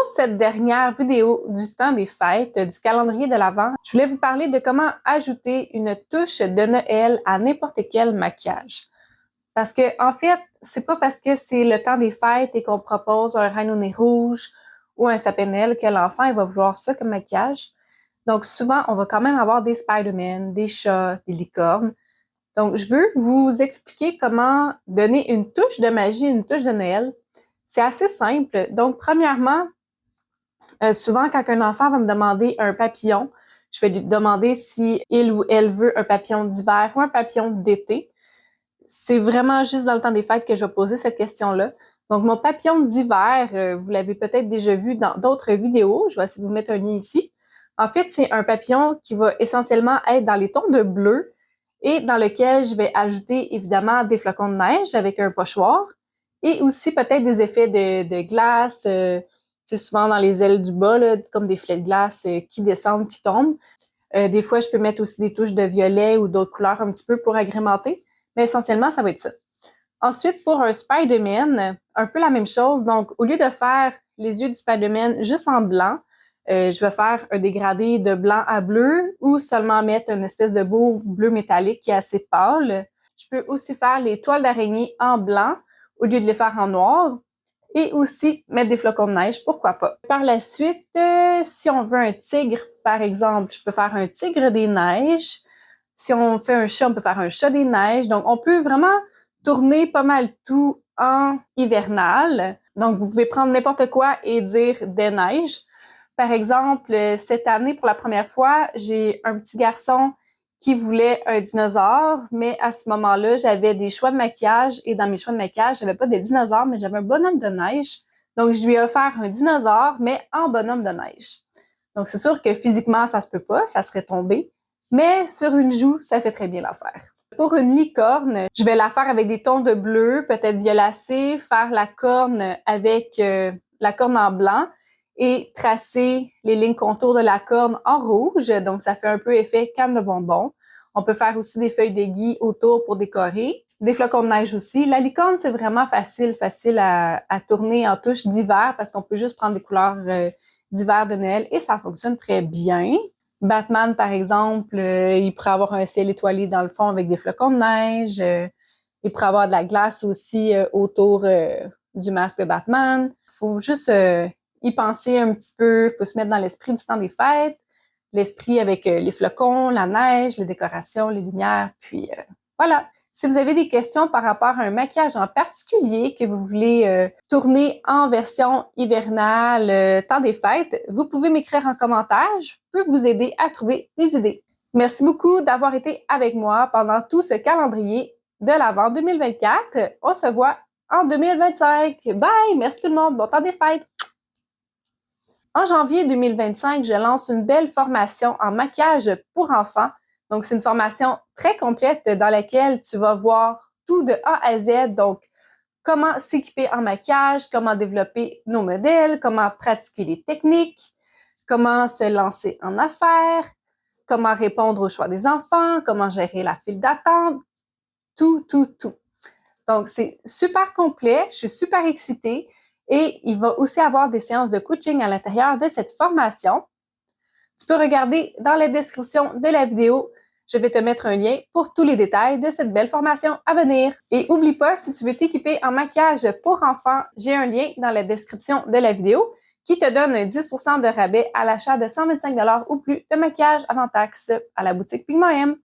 Pour cette dernière vidéo du temps des fêtes, du calendrier de l'Avent, je voulais vous parler de comment ajouter une touche de Noël à n'importe quel maquillage. Parce que, en fait, c'est pas parce que c'est le temps des fêtes et qu'on propose un reine au nez rouge ou un sapin de Noël que l'enfant il va vouloir ça comme maquillage. Donc, souvent, on va quand même avoir des Spider-Man, des chats, des licornes. Donc, je veux vous expliquer comment donner une touche de magie, une touche de Noël. C'est assez simple. Donc, premièrement, souvent, quand un enfant va me demander un papillon, je vais lui demander si il ou elle veut un papillon d'hiver ou un papillon d'été. C'est vraiment juste dans le temps des fêtes que je vais poser cette question-là. Donc, mon papillon d'hiver, vous l'avez peut-être déjà vu dans d'autres vidéos. Je vais essayer de vous mettre un lien ici. En fait, c'est un papillon qui va essentiellement être dans les tons de bleu et dans lequel je vais ajouter évidemment des flocons de neige avec un pochoir et aussi peut-être des effets de glace, c'est souvent dans les ailes du bas, là, comme des filets de glace qui descendent, qui tombent. Des fois, je peux mettre aussi des touches de violet ou d'autres couleurs un petit peu pour agrémenter, mais essentiellement, ça va être ça. Ensuite, pour un Spider-Man, un peu la même chose. Donc, au lieu de faire les yeux du Spider-Man juste en blanc, je vais faire un dégradé de blanc à bleu ou seulement mettre une espèce de beau bleu métallique qui est assez pâle. Je peux aussi faire les toiles d'araignée en blanc au lieu de les faire en noir et aussi mettre des flocons de neige, pourquoi pas. Par la suite, si on veut un tigre, par exemple, je peux faire un tigre des neiges. Si on fait un chat, on peut faire un chat des neiges. Donc, on peut vraiment tourner pas mal tout en hivernal. Donc, vous pouvez prendre n'importe quoi et dire des neiges. Par exemple, cette année, pour la première fois, j'ai un petit garçon qui voulait un dinosaure, mais à ce moment-là, j'avais des choix de maquillage et dans mes choix de maquillage, j'avais pas de dinosaure, mais j'avais un bonhomme de neige. Donc, je lui ai offert un dinosaure, mais en bonhomme de neige. Donc, c'est sûr que physiquement, ça se peut pas, ça serait tombé, mais sur une joue, ça fait très bien l'affaire. Pour une licorne, je vais la faire avec des tons de bleu, peut-être violacé, faire la corne avec la corne en blanc et tracer les lignes contours de la corne en rouge. Donc, ça fait un peu effet canne de bonbon. On peut faire aussi des feuilles de gui autour pour décorer. Des flocons de neige aussi. La licorne, c'est vraiment facile à tourner en touche d'hiver parce qu'on peut juste prendre des couleurs d'hiver de Noël et ça fonctionne très bien. Batman, par exemple, il pourrait avoir un ciel étoilé dans le fond avec des flocons de neige. Il pourrait avoir de la glace aussi autour du masque de Batman. Il faut juste y penser un petit peu. Il faut se mettre dans l'esprit du temps des fêtes. L'esprit avec les flocons, la neige, les décorations, les lumières. Puis voilà. Si vous avez des questions par rapport à un maquillage en particulier que vous voulez tourner en version hivernale, temps des fêtes, vous pouvez m'écrire en commentaire. Je peux vous aider à trouver des idées. Merci beaucoup d'avoir été avec moi pendant tout ce calendrier de l'Avent 2024. On se voit en 2025. Bye! Merci tout le monde. Bon temps des fêtes! En janvier 2025, je lance une belle formation en maquillage pour enfants. Donc, c'est une formation très complète dans laquelle tu vas voir tout de A à Z. Donc, comment s'équiper en maquillage, comment développer nos modèles, comment pratiquer les techniques, comment se lancer en affaires, comment répondre aux choix des enfants, comment gérer la file d'attente, tout. Donc, c'est super complet. Je suis super excitée. Et il va aussi avoir des séances de coaching à l'intérieur de cette formation. Tu peux regarder dans la description de la vidéo. Je vais te mettre un lien pour tous les détails de cette belle formation à venir. Et oublie pas, si tu veux t'équiper en maquillage pour enfants, j'ai un lien dans la description de la vidéo qui te donne 10% de rabais à l'achat de 125$ ou plus de maquillage avant taxe à la boutique Pigment M.